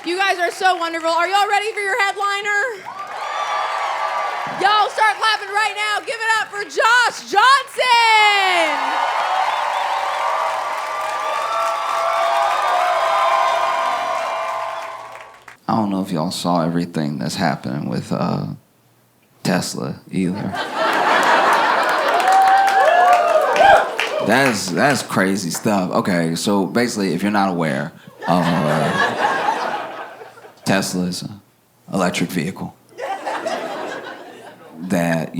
You guys are so wonderful. Are y'all ready for your headliner? Y'all start clapping right now. Give it up for Josh Johnson. I don't know if y'all saw everything that's happening with Tesla either. That's crazy stuff. Okay, so basically, if you're not aware, Tesla is an electric vehicle that,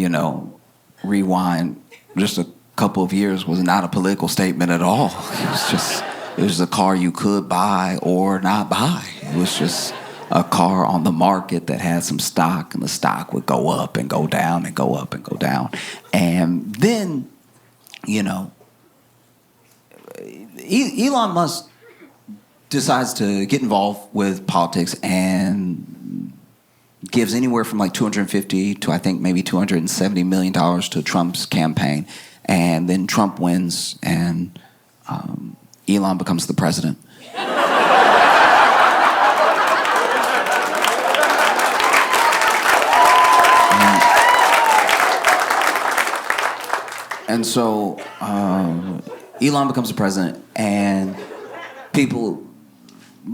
rewind just a couple of years was not a political statement at all. It was a car you could buy or not buy. It was just a car on the market that had some stock, and the stock would go up and go down and go up and go down. And then, Elon Musk decides to get involved with politics and gives anywhere from like $250 to I think maybe $270 million to Trump's campaign. And then Trump wins and Elon becomes the president. And so Elon becomes the president, and people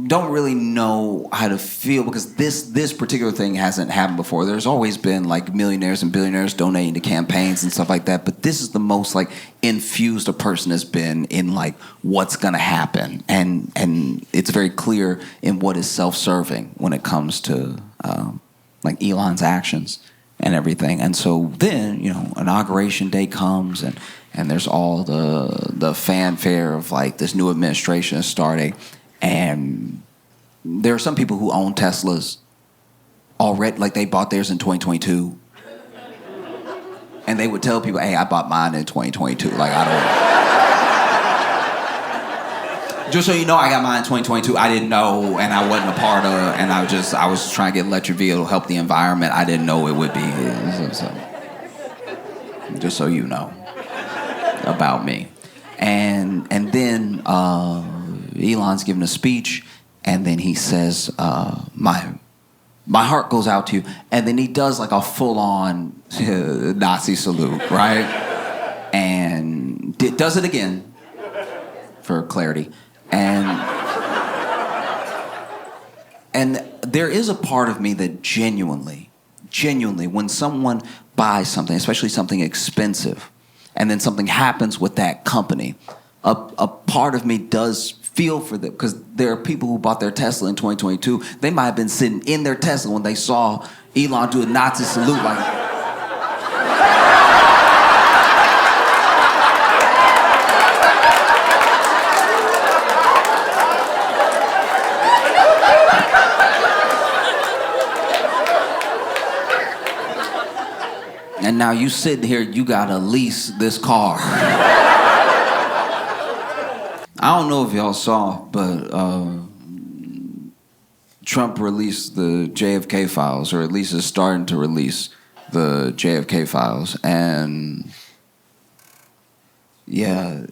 don't really know how to feel because this particular thing hasn't happened before. There's always been like millionaires and billionaires donating to campaigns and stuff like that, but this is the most like infused a person has been in like what's gonna happen, and it's very clear in what is self-serving when it comes to like Elon's actions and everything. And so then, inauguration day comes and there's all the fanfare of like this new administration is starting. And there are some people who own Teslas already, like they bought theirs in 2022. And they would tell people, hey, I bought mine in 2022. Like, I don't... Just so you know, I got mine in 2022. I didn't know, and I wasn't a part of it, and I was trying to get an electric vehicle to help the environment. I didn't know it would be. So, just so you know about me. And then Elon's giving a speech, and then he says, my heart goes out to you. And then he does like a full-on Nazi salute, right? And does it again, for clarity. And there is a part of me that genuinely, when someone buys something, especially something expensive, and then something happens with that company, a part of me does feel for them, because there are people who bought their Tesla in 2022. They might have been sitting in their Tesla when they saw Elon do a Nazi salute, like... And now you sitting here, you gotta lease this car. I don't know if y'all saw, but Trump released the JFK files, or at least is starting to release the JFK files, and yeah,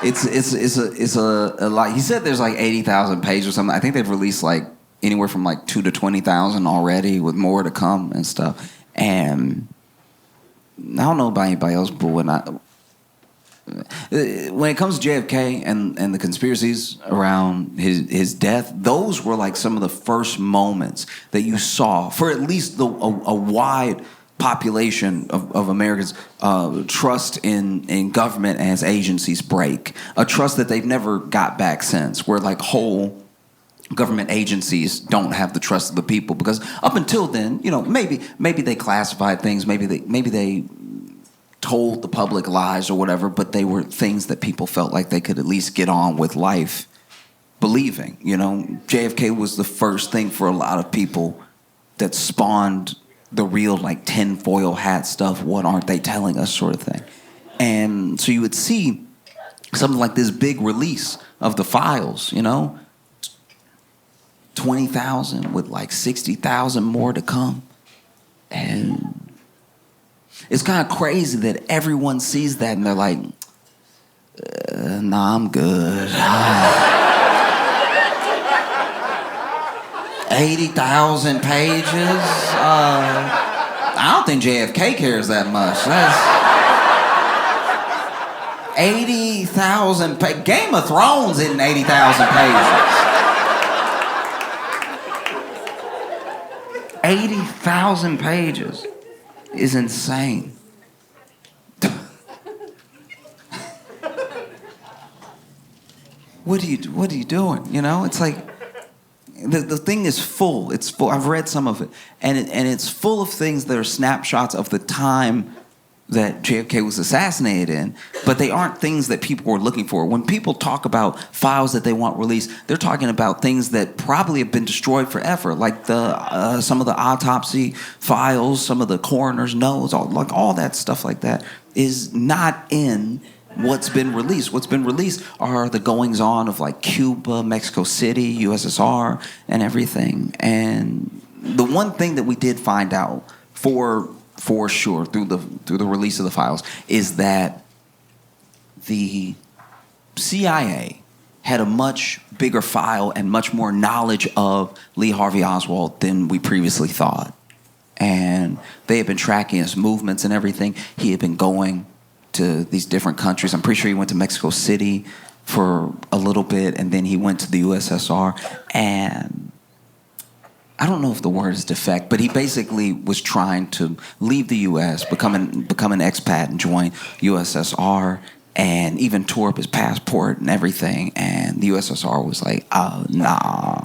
it's a lot. He said there's like 80,000 pages or something. I think they've released like anywhere from like 2 to 20,000 already, with more to come and stuff. And I don't know about anybody else, but when it comes to JFK and the conspiracies around his death, those were like some of the first moments that you saw, for at least a wide population of Americans, trust in government and its agencies break. A trust that they've never got back since, where like whole government agencies don't have the trust of the people, because up until then, maybe they classified things, maybe they told the public lies or whatever, but they were things that people felt like they could at least get on with life believing. JFK was the first thing for a lot of people that spawned the real like tinfoil hat stuff, what aren't they telling us sort of thing. And so you would see something like this big release of the files, 20,000 with like 60,000 more to come. And it's kind of crazy that everyone sees that and they're like, nah, I'm good. 80,000 pages. I don't think JFK cares that much. That's 80,000 pages. Game of Thrones in 80,000 pages. 80,000 pages is insane. What are you doing? You know, it's like the thing is full. It's full. I've read some of it, and it's full of things that are snapshots of the time that JFK was assassinated in, but they aren't things that people were looking for. When people talk about files that they want released, they're talking about things that probably have been destroyed forever, like the some of the autopsy files, some of the coroner's notes, all that stuff like that is not in what's been released. What's been released are the goings on of like Cuba, Mexico City, USSR, and everything. And the one thing that we did find out for sure through the release of the files is that the CIA had a much bigger file and much more knowledge of Lee Harvey Oswald than we previously thought. And they had been tracking his movements and everything. He had been going to these different countries. I'm pretty sure he went to Mexico City for a little bit, and then he went to the USSR. And I don't know if the word is defect, but he basically was trying to leave the U.S., become an expat and join USSR, and even tore up his passport and everything. And the USSR was like, oh, nah.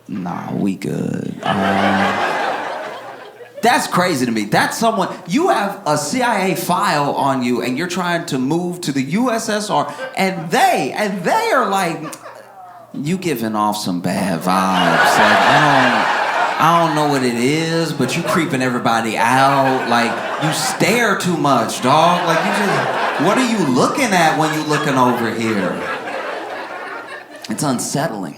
Nah, we good. That's crazy to me. That's someone, you have a CIA file on you and you're trying to move to the USSR, and they are like, you giving off some bad vibes. Like, I don't know what it is, but you creeping everybody out. Like, you stare too much, dog. Like, what are you looking at when you looking over here? It's unsettling.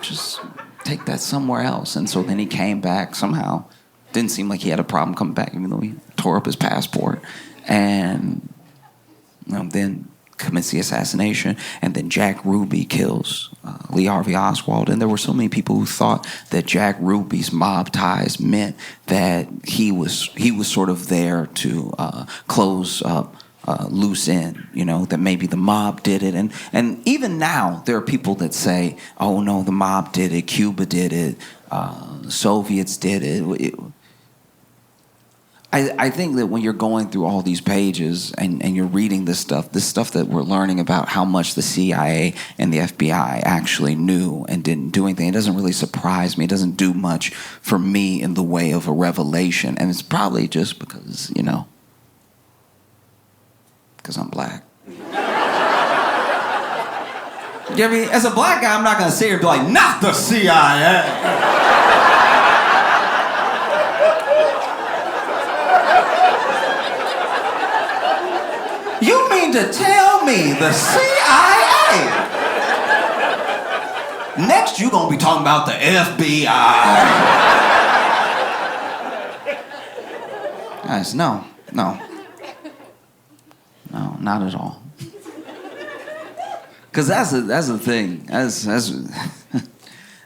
Just take that somewhere else. And so then he came back somehow. Didn't seem like he had a problem coming back, even though he tore up his passport. And then commits the assassination. And then Jack Ruby kills Lee Harvey Oswald. And there were so many people who thought that Jack Ruby's mob ties meant that he was sort of there to close up loose end, that maybe the mob did it. And even now, there are people that say, oh, no, the mob did it, Cuba did it, Soviets did it. I think that when you're going through all these pages and you're reading this stuff that we're learning about how much the CIA and the FBI actually knew and didn't do anything, it doesn't really surprise me. It doesn't do much for me in the way of a revelation. And it's probably just because, because I'm black. You know, as a black guy, I'm not going to sit here and be like, not the CIA. You mean to tell me the CIA? Next, you're going to be talking about the FBI. Guys, no, not at all. Because that's the thing.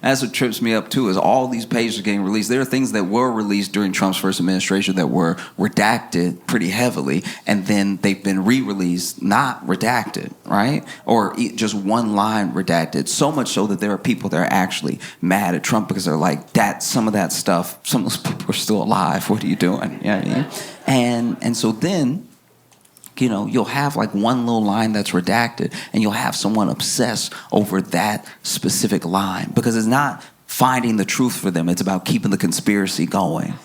That's what trips me up too, is all these pages are getting released. There are things that were released during Trump's first administration that were redacted pretty heavily, and then they've been re-released, not redacted, right? Or just one line redacted. So much so that there are people that are actually mad at Trump because they're like, some of that stuff, some of those people are still alive. What are you doing? You know what I mean? And so then, you'll have like one little line that's redacted, and you'll have someone obsess over that specific line because it's not finding the truth for them. It's about keeping the conspiracy going,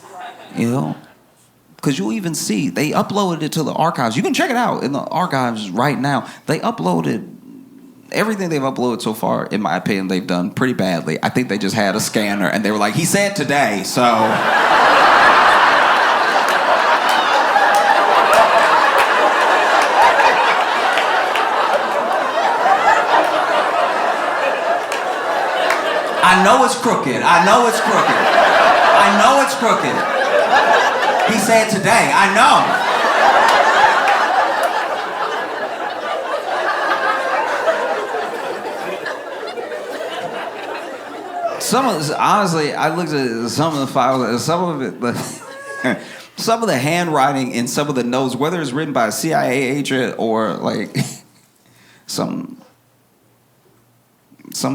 Because you'll even see, they uploaded it to the archives. You can check it out in the archives right now. They uploaded everything they've uploaded so far, in my opinion, they've done pretty badly. I think they just had a scanner, and they were like, he said today, so... I know it's crooked. He said today. I know. Honestly, I looked at some of the files, some of it, some of the handwriting in some of the notes, whether it's written by a CIA agent or like some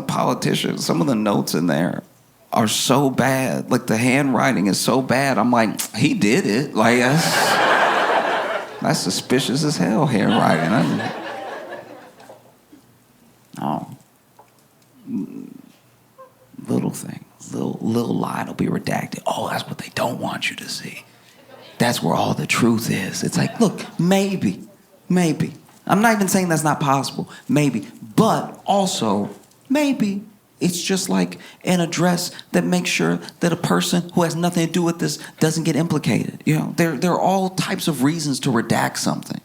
politician, some of the notes in there are so bad. Like the handwriting is so bad. I'm like, he did it. Like that's suspicious as hell handwriting. Little thing, little line will be redacted. Oh, that's what they don't want you to see. That's where all the truth is. It's like, look, maybe. I'm not even saying that's not possible. Maybe, but also maybe it's just like an address that makes sure that a person who has nothing to do with this doesn't get implicated. You know, there are all types of reasons to redact something.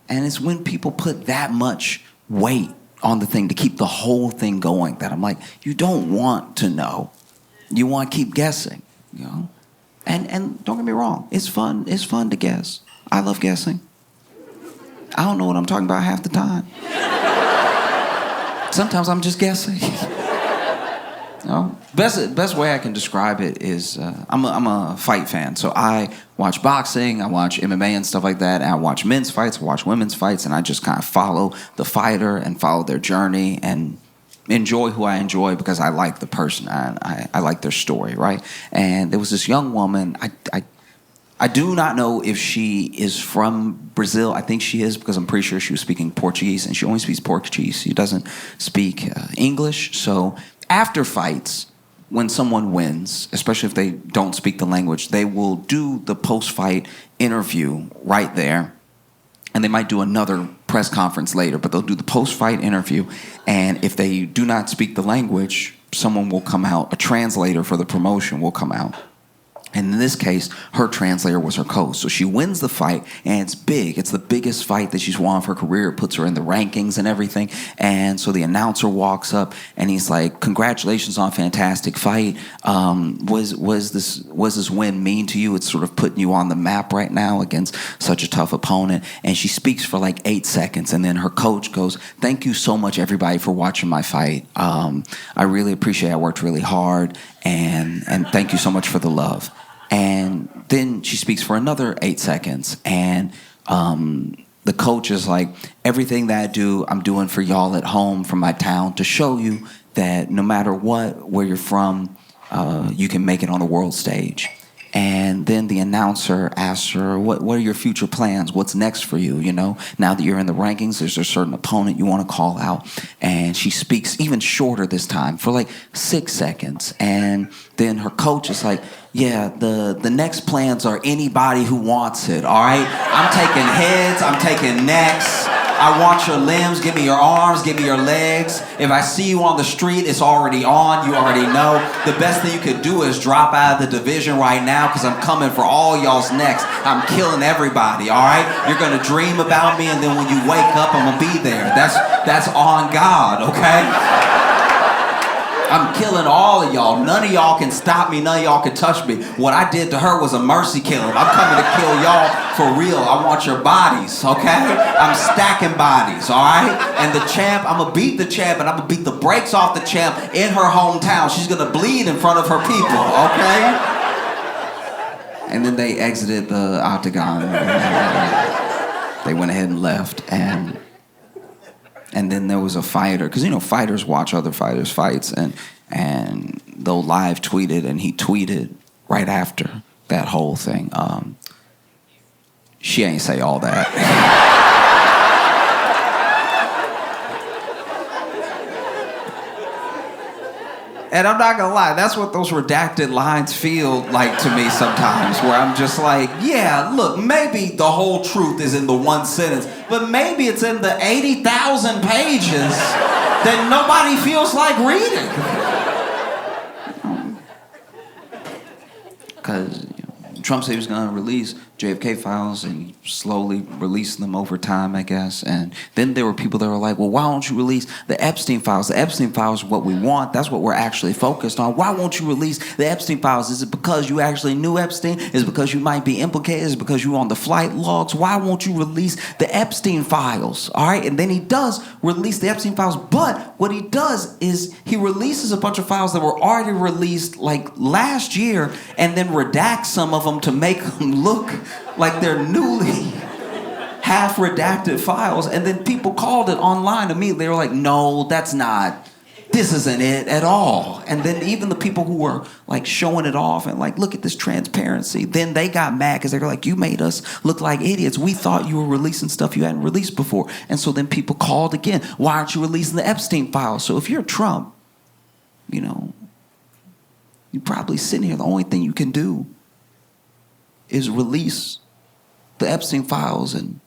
And it's when people put that much weight on the thing to keep the whole thing going that I'm like, you don't want to know. You want to keep guessing, you know? And don't get me wrong, it's fun to guess. I love guessing. I don't know what I'm talking about half the time. Sometimes I'm just guessing. You know? Best way I can describe it is I'm a fight fan, so I watch boxing, I watch MMA and stuff like that, and I watch men's fights, I watch women's fights, and I just kind of follow the fighter and follow their journey and enjoy who I enjoy because I like the person, I like their story, right? And there was this young woman, I do not know if she is from Brazil. I think she is because I'm pretty sure she was speaking Portuguese, and she only speaks Portuguese. She doesn't speak English. So after fights, when someone wins, especially if they don't speak the language, they will do the post-fight interview right there. And they might do another press conference later, but they'll do the post-fight interview. And if they do not speak the language, someone will come out, a translator for the promotion will come out. And in this case, her translator was her coach. So she wins the fight, and it's big. It's the biggest fight that she's won of her career. It puts her in the rankings and everything. And so the announcer walks up, and he's like, "Congratulations on a fantastic fight. Was this win mean to you? It's sort of putting you on the map right now against such a tough opponent." And she speaks for like 8 seconds, and then her coach goes, "Thank you so much, everybody, for watching my fight. I really appreciate it. I worked really hard, and thank you so much for the love." And then she speaks for another 8 seconds, and the coach is like, "Everything that I do, I'm doing for y'all at home, from my town, to show you that no matter what, where you're from, you can make it on the world stage." And then the announcer asks her, what are your future plans? What's next for you? You know, now that you're in the rankings, there's a certain opponent you want to call out. And she speaks even shorter this time, for like 6 seconds. And then her coach is like, "Yeah, the next plans are anybody who wants it, all right? I'm taking heads, I'm taking necks. I want your limbs, give me your arms, give me your legs. If I see you on the street, it's already on, you already know. The best thing you could do is drop out of the division right now, because I'm coming for all y'all's necks. I'm killing everybody, all right? You're gonna dream about me, and then when you wake up, I'm gonna be there. That's on God, okay? I'm killing all of y'all. None of y'all can stop me. None of y'all can touch me. What I did to her was a mercy killing. I'm coming to kill y'all for real. I want your bodies, okay? I'm stacking bodies, all right? And the champ, I'm going to beat the champ, and I'm going to beat the brakes off the champ in her hometown. She's going to bleed in front of her people, okay?" And then they exited the octagon. They went ahead and left, and then there was a fighter, because, you know, fighters watch other fighters' fights, and they'll live tweet it, and he tweeted right after that whole thing. She ain't say all that. And I'm not gonna lie, that's what those redacted lines feel like to me sometimes, where I'm just like, yeah, look, maybe the whole truth is in the one sentence, but maybe it's in the 80,000 pages that nobody feels like reading. Because Trump said he was gonna release JFK files and slowly releasing them over time, I guess. And then there were people that were like, well, why don't you release the Epstein files? The Epstein files are what we want. That's what we're actually focused on. Why won't you release the Epstein files? Is it because you actually knew Epstein? Is it because you might be implicated? Is it because you were on the flight logs? Why won't you release the Epstein files? All right. And then he does release the Epstein files. But what he does is he releases a bunch of files that were already released like last year and then redacts some of them to make them look like they're newly half redacted files. And then people called it online immediately. They were like, no, this isn't it at all. And then even the people who were like showing it off and like, look at this transparency, then they got mad because they were like, you made us look like idiots. We thought you were releasing stuff you hadn't released before. And so then people called again, why aren't you releasing the Epstein files? So if you're Trump, you're probably sitting here, the only thing you can do is release the Epstein files and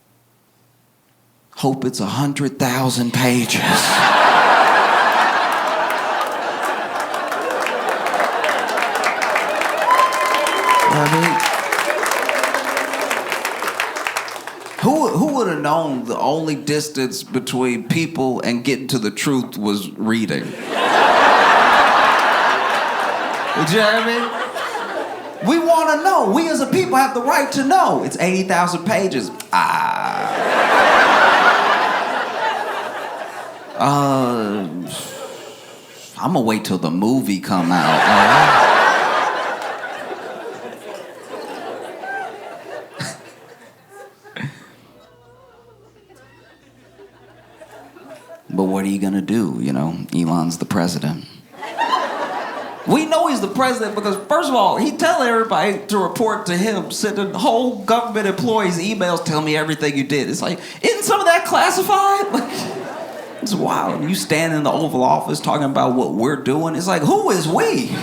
hope it's 100,000 pages. Who would have known the only distance between people and getting to the truth was reading? You know what I mean? We want to know. We as a people have the right to know. It's 80,000 pages. I'm going to wait till the movie come out. But what are you going to do? Elon's the president. We know he's the president because, first of all, he tells everybody to report to him, sending whole government employees emails telling me everything you did. It's like, isn't some of that classified? Like, it's wild. You stand in the Oval Office talking about what we're doing. It's like, who is we?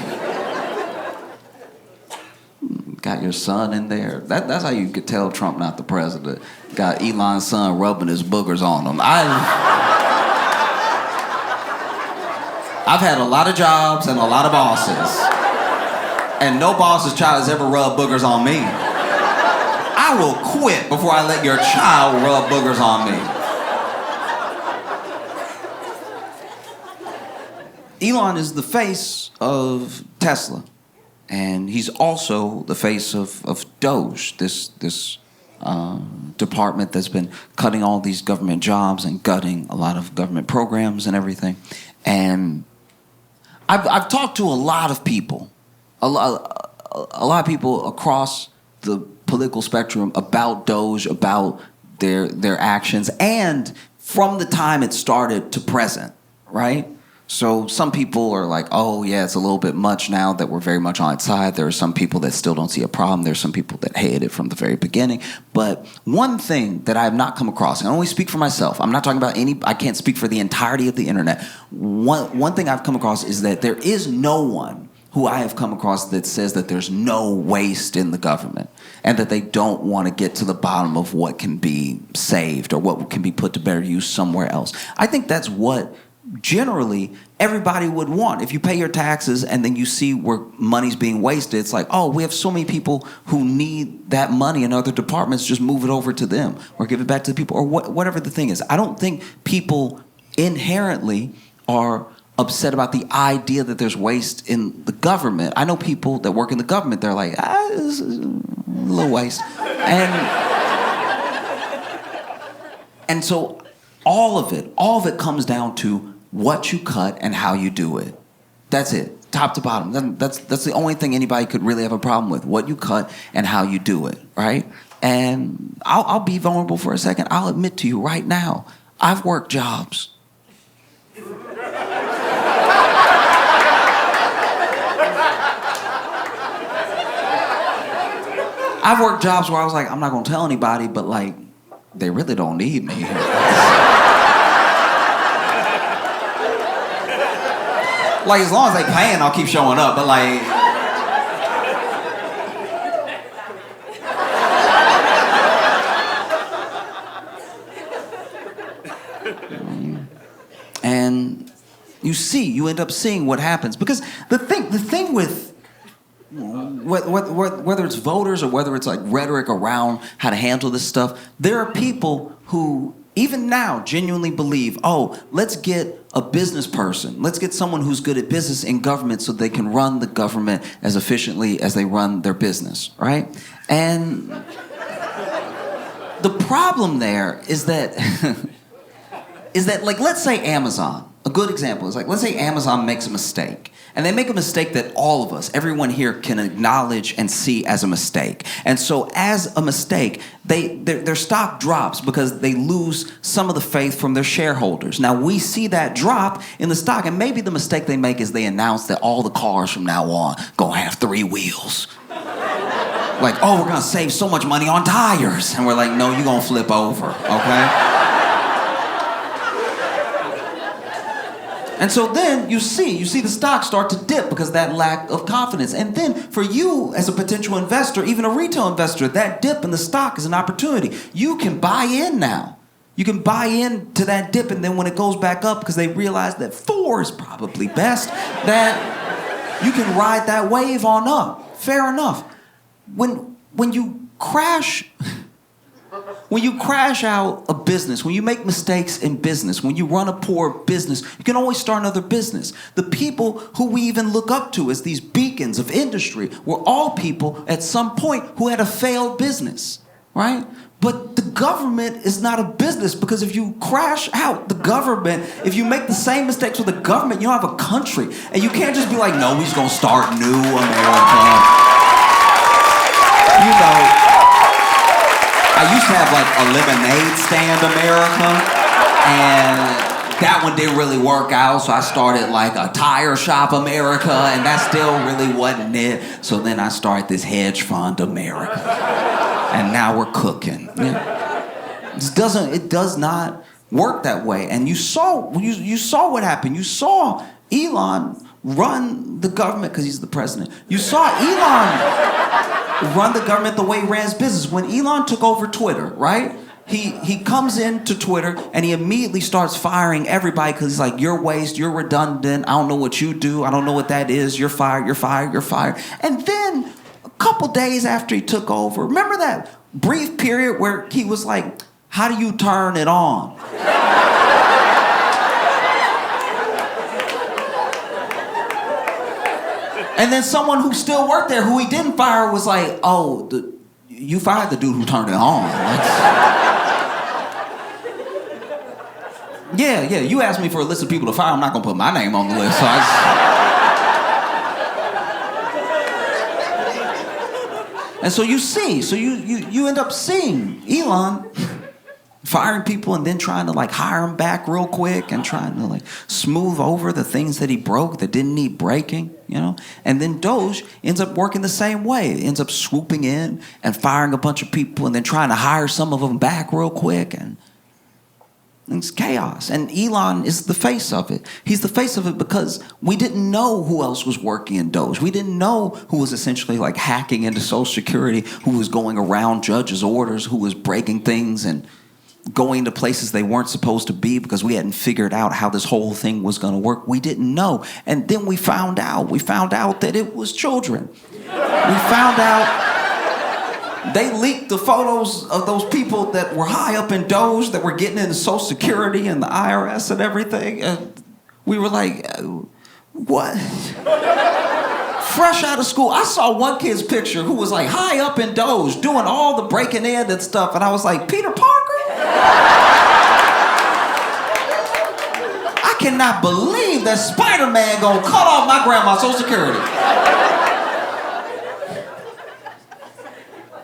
Got your son in there. That's how you could tell Trump not the president. Got Elon's son rubbing his boogers on him. I've had a lot of jobs and a lot of bosses. And no boss's child has ever rubbed boogers on me. I will quit before I let your child rub boogers on me. Elon is the face of Tesla. And he's also the face of DOGE, this department that's been cutting all these government jobs and gutting a lot of government programs and everything. And I've talked to a lot of people, a lot of people across the political spectrum about DOGE, about their actions, and from the time it started to present, right? So some people are like, oh, yeah, it's a little bit much now that we're very much on its side. There are some people that still don't see a problem. There's some people that hate it from the very beginning. But one thing that I have not come across, and I only speak for myself. I'm not talking about I can't speak for the entirety of the internet. One thing I've come across is that there is no one who I have come across that says that there's no waste in the government and that they don't want to get to the bottom of what can be saved or what can be put to better use somewhere else. I think that's what generally everybody would want. If you pay your taxes and then you see where money's being wasted, it's like, oh, we have so many people who need that money in other departments, just move it over to them or give it back to the people or whatever the thing is. I don't think people inherently are upset about the idea that there's waste in the government. I know people that work in the government, they're like, this is a little waste. And so all of it comes down to what you cut and how you do it. That's it, top to bottom. That's the only thing anybody could really have a problem with, what you cut and how you do it, right? And I'll be vulnerable for a second. I'll admit to you right now, I've worked jobs. I've worked jobs where I was like, I'm not gonna tell anybody, but like, they really don't need me. Like, as long as they paying, I'll keep showing up, but like... And you end up seeing what happens. Because the thing with whether it's voters or whether it's like rhetoric around how to handle this stuff, there are people who even now genuinely believe, oh, let's get a business person. Let's get someone who's good at business in government so they can run the government as efficiently as they run their business, right? And the problem there is that, like, let's say Amazon, a good example is like, let's say Amazon makes a mistake. And they make a mistake that all of us, everyone here, can acknowledge and see as a mistake. And so as a mistake, their stock drops because they lose some of the faith from their shareholders. Now, we see that drop in the stock, and maybe the mistake they make is they announce that all the cars from now on gonna have 3 wheels. Like, oh, we're gonna save so much money on tires. And we're like, no, you're gonna flip over, okay? And so then you see the stock start to dip because of that lack of confidence. And then for you as a potential investor, even a retail investor, that dip in the stock is an opportunity. You can buy in now. You can buy into that dip, and then when it goes back up, because they realize that 4 is probably best, that you can ride that wave on up. Fair enough. When you crash out a business, when you make mistakes in business, when you run a poor business, you can always start another business. The people who we even look up to as these beacons of industry were all people at some point who had a failed business, right? But the government is not a business, because if you crash out the government, if you make the same mistakes with the government, you don't have a country. And you can't just be like, no, we're just going to start new America. You know, I used to have like a lemonade stand America, and that one didn't really work out, so I started like a tire shop America, and that still really wasn't it. So then I started this hedge fund America, and now we're cooking. Yeah. It does not work that way. And you saw what happened. You saw Elon run the government because he's the president. You saw Elon run the government the way he ran his business. When Elon took over Twitter, right? He comes into Twitter and he immediately starts firing everybody because he's like, you're waste, you're redundant, I don't know what you do, I don't know what that is, you're fired, you're fired, you're fired. And then a couple days after he took over, remember that brief period where he was like, how do you turn it on? And then someone who still worked there, who he didn't fire, was like, oh, you fired the dude who turned it on. Yeah, you asked me for a list of people to fire. I'm not going to put my name on the list. So And so you see, you end up seeing Elon firing people and then trying to like hire them back real quick and trying to like smooth over the things that he broke that didn't need breaking, you know? And then DOGE ends up working the same way. It ends up swooping in and firing a bunch of people and then trying to hire some of them back real quick, and it's chaos. And Elon is the face of it. He's the face of it because we didn't know who else was working in DOGE. We didn't know who was essentially like hacking into Social Security, who was going around judges' orders, who was breaking things and going to places they weren't supposed to be because we hadn't figured out how this whole thing was going to work. We didn't know. And then we found out that it was children. We found out they leaked the photos of those people that were high up in DOGE that were getting into Social Security and the IRS and everything. And we were like, what? Fresh out of school, I saw one kid's picture who was like high up in DOGE doing all the breaking in and stuff. And I was like, Peter Parker? I cannot believe that Spider-Man gonna cut off my grandma's Social Security.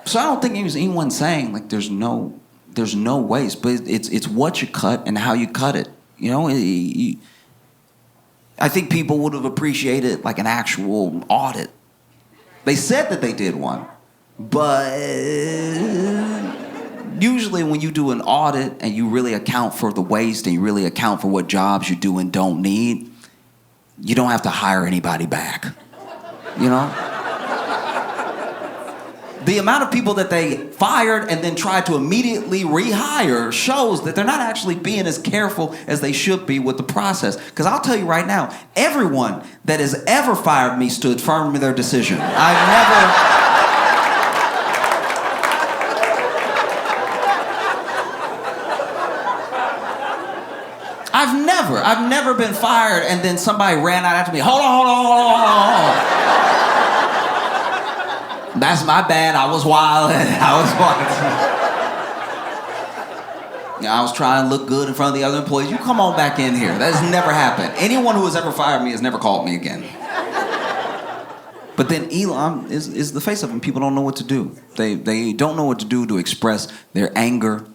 So I don't think it was anyone saying like there's no waste, but it's what you cut and how you cut it. You know, I think people would have appreciated like an actual audit. They said that they did one, but usually when you do an audit and you really account for the waste and you really account for what jobs you do and don't need, you don't have to hire anybody back, you know? the amount of people that they fired and then tried to immediately rehire shows that they're not actually being as careful as they should be with the process. Because I'll tell you right now, everyone that has ever fired me stood firm in their decision. I've never been fired and then somebody ran out after me. Hold on. That's my bad. I was wild. I was trying to look good in front of the other employees. You come on back in here. That has never happened. Anyone who has ever fired me has never called me again. But then Elon is the face of it, and people don't know what to do. They don't know what to do to express their anger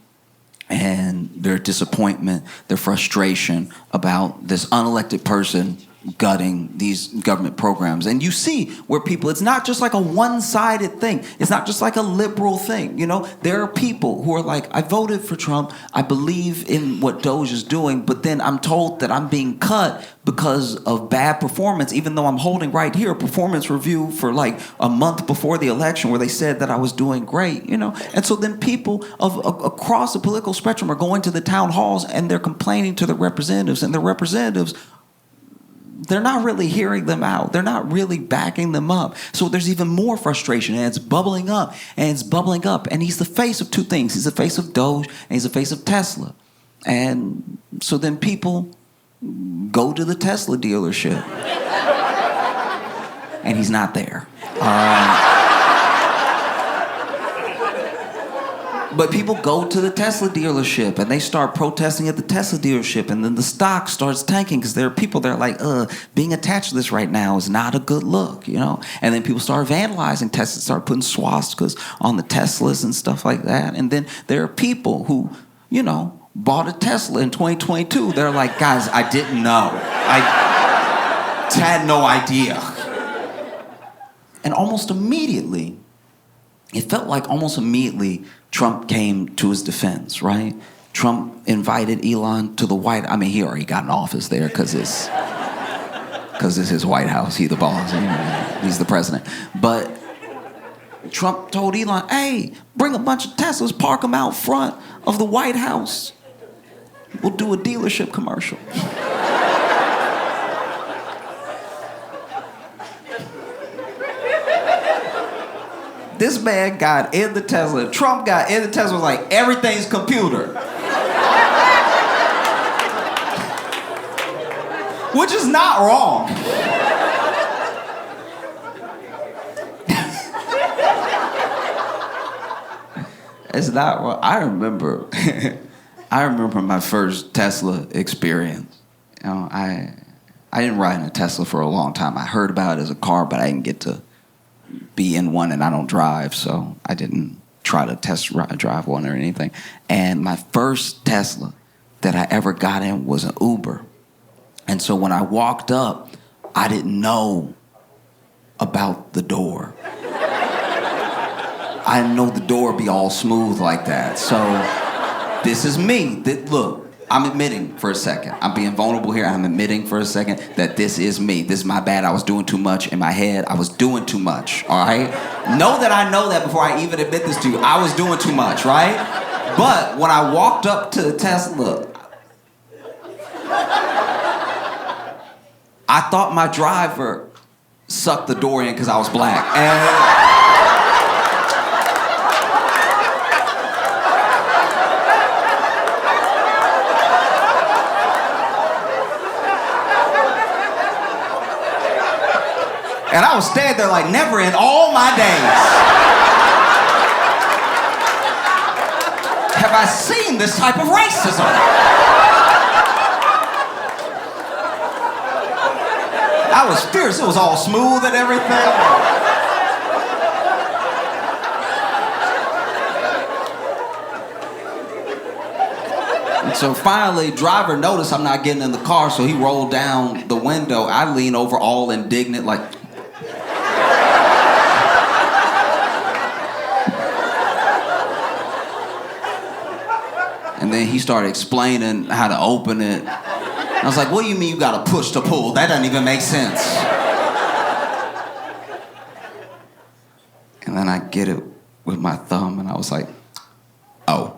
and their disappointment, their frustration about this unelected person gutting these government programs. And you see where people, it's not just like a one-sided thing. It's not just like a liberal thing. You know, there are people who are like, I voted for Trump. I believe in what DOGE is doing, but then I'm told that I'm being cut because of bad performance, even though I'm holding right here a performance review for like a month before the election where they said that I was doing great, you know? And so then people across the political spectrum are going to the town halls and they're complaining to the representatives, and the representatives, they're not really hearing them out. They're not really backing them up. So there's even more frustration, and it's bubbling up, and it's bubbling up. And he's the face of two things. He's the face of DOGE, and he's the face of Tesla. And so then people go to the Tesla dealership, and he's not there. But people go to the Tesla dealership and they start protesting at the Tesla dealership, and then the stock starts tanking because there are people that are like, being attached to this right now is not a good look, you know? And then people start vandalizing Tesla, start putting swastikas on the Teslas and stuff like that. And then there are people who, you know, bought a Tesla in 2022. They're like, guys, I didn't know. I had no idea. And almost immediately, it felt like almost immediately Trump came to his defense, right? Trump invited Elon to the White House. I mean, he already got an office there because it's his White House. He's the boss. He's the president. But Trump told Elon, hey, bring a bunch of Teslas, park them out front of the White House. We'll do a dealership commercial. This man got in the Tesla. Trump got in the Tesla, was like, everything's computer. Which is not wrong. It's not wrong. I remember my first Tesla experience. You know, I didn't ride in a Tesla for a long time. I heard about it as a car, but I didn't get to be in one, and I don't drive, so I didn't try to drive one or anything. And my first Tesla that I ever got in was an Uber. And so when I walked up, I didn't know about the door. I didn't know the door would be all smooth like that. So this is me. Look, I'm admitting for a second. I'm being vulnerable here. I'm admitting for a second that this is me. This is my bad. I was doing too much in my head. I was doing too much, all right? Know that I know that before I even admit this to you. I was doing too much, right? But when I walked up to the Tesla, I thought my driver sucked the door in because I was black. And I was standing there like, never in all my days have I seen this type of racism. I was fierce. It was all smooth and everything. And so finally, driver noticed I'm not getting in the car, so he rolled down the window. I lean over all indignant like, and then he started explaining how to open it. I was like, what do you mean you gotta push to pull? That doesn't even make sense. And then I get it with my thumb, and I was like, oh.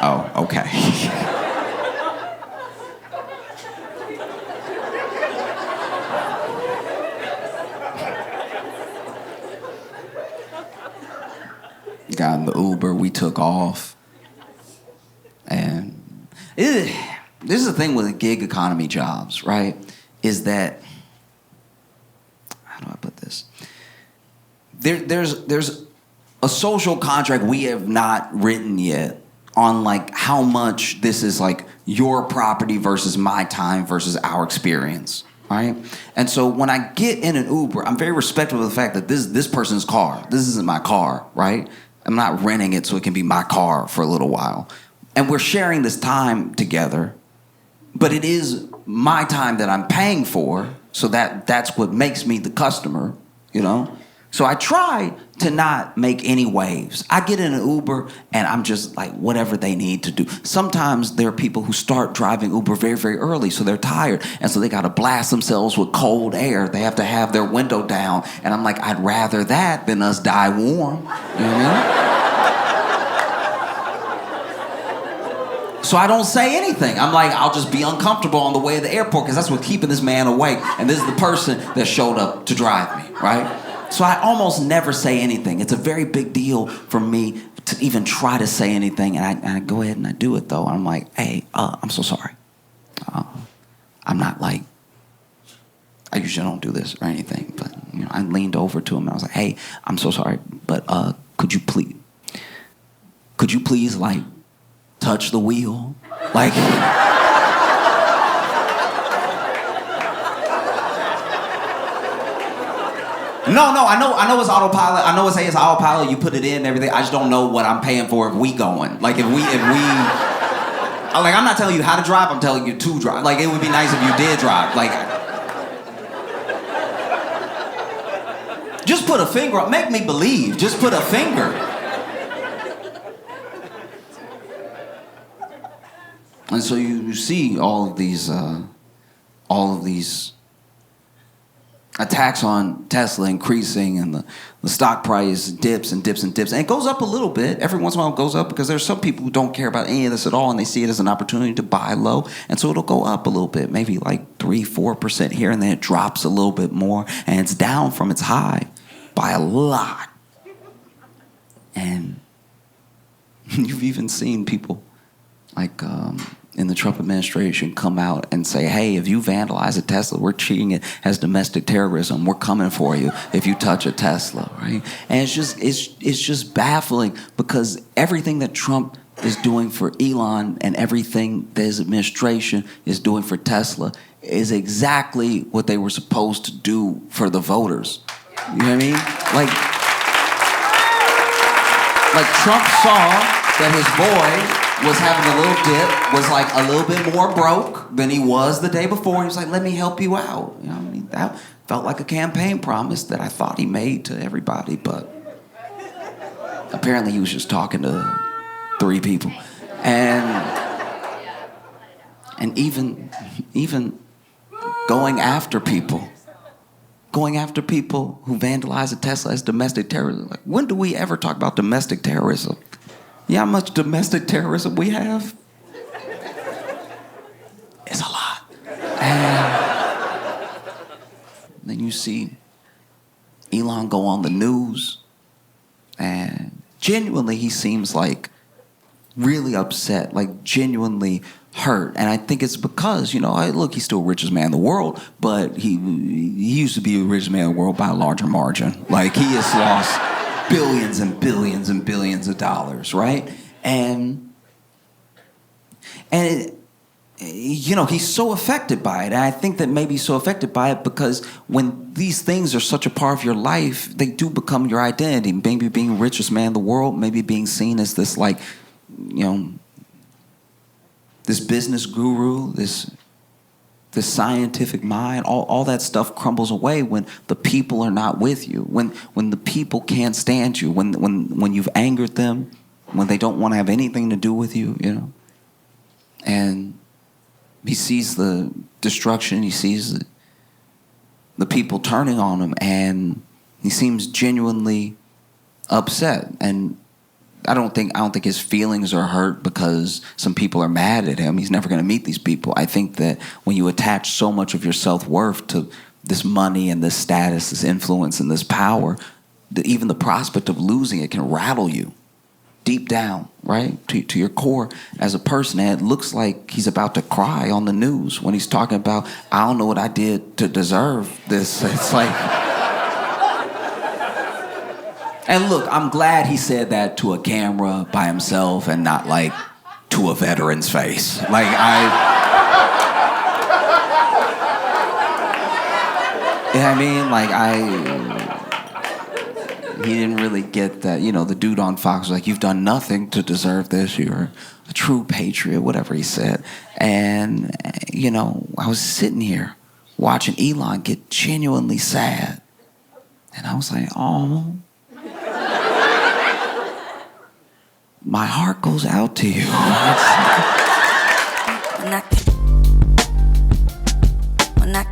Oh, okay. Got in the Uber, we took off. And this is the thing with the gig economy jobs, right? Is that, how do I put this? There's a social contract we have not written yet on like how much this is like your property versus my time versus our experience, right? And so when I get in an Uber, I'm very respectful of the fact that this person's car. This isn't my car, right? I'm not renting it so it can be my car for a little while. And we're sharing this time together, but it is my time that I'm paying for, so that's what makes me the customer, you know? So I try to not make any waves. I get in an Uber and I'm just like whatever they need to do. Sometimes there are people who start driving Uber very, very early, so they're tired, and so they got to blast themselves with cold air. They have to have their window down, and I'm like, I'd rather that than us die warm. You know what I mean? So I don't say anything. I'm like, I'll just be uncomfortable on the way to the airport because that's what's keeping this man awake, and this is the person that showed up to drive me, right? So I almost never say anything. It's a very big deal for me to even try to say anything, and I go ahead and I do it, though. And I'm like, hey, I'm so sorry. I'm not like, I usually don't do this or anything, but you know, I leaned over to him and I was like, hey, I'm so sorry, but could you please, like, touch the wheel? Like... No, I know it's autopilot. I know it's autopilot. You put it in and everything. I just don't know what I'm paying for if we going. Like if we, like I'm not telling you how to drive. I'm telling you to drive. Like it would be nice if you did drive. Like, just put a finger up. Make me believe. Just put a finger. And so you see all of these attacks on Tesla increasing, and the stock price dips and dips and dips. And it goes up a little bit. Every once in a while it goes up because there's some people who don't care about any of this at all, and they see it as an opportunity to buy low. And so it'll go up a little bit, maybe like 3-4% here, and then it drops a little bit more, and it's down from its high by a lot. And you've even seen people like... in the Trump administration come out and say, hey, if you vandalize a Tesla, we're treating it as domestic terrorism. We're coming for you if you touch a Tesla, right? And it's just baffling because everything that Trump is doing for Elon and everything that his administration is doing for Tesla is exactly what they were supposed to do for the voters. You know what I mean? Like Trump saw that his boy was having a little dip, was like a little bit more broke than he was the day before. He was like, let me help you out. You know what I mean? That felt like a campaign promise that I thought he made to everybody, but apparently he was just talking to 3 people. And even going after people who vandalize a Tesla as domestic terrorism. Like, when do we ever talk about domestic terrorism? You know how much domestic terrorism we have? It's a lot. And then you see Elon go on the news, and genuinely he seems like really upset, like genuinely hurt. And I think it's because, you know, look, he's still the richest man in the world, but he used to be the richest man in the world by a larger margin. Like, he has lost billions and billions and billions of dollars, right? And you know, he's so affected by it. And I think that maybe he's so affected by it because when these things are such a part of your life, they do become your identity. Maybe being richest man in the world, maybe being seen as this, like, you know, this business guru, this scientific mind, all that stuff crumbles away when the people are not with you, when the people can't stand you, when you've angered them, when they don't want to have anything to do with you, you know. And he sees the destruction, he sees the people turning on him, and He seems genuinely upset, and I don't think his feelings are hurt because some people are mad at him. He's never going to meet these people. I think that when you attach so much of your self-worth to this money and this status, this influence and this power, even the prospect of losing it can rattle you deep down, right? To your core as a person. And it looks like he's about to cry on the news when he's talking about, I don't know what I did to deserve this. It's like... And look, I'm glad he said that to a camera by himself and not like to a veteran's face. Like I mean, like he didn't really get that. You know, the dude on Fox was like, you've done nothing to deserve this. You're a true patriot, whatever he said. And, you know, I was sitting here watching Elon get genuinely sad. And I was like, oh... My heart goes out to you. When I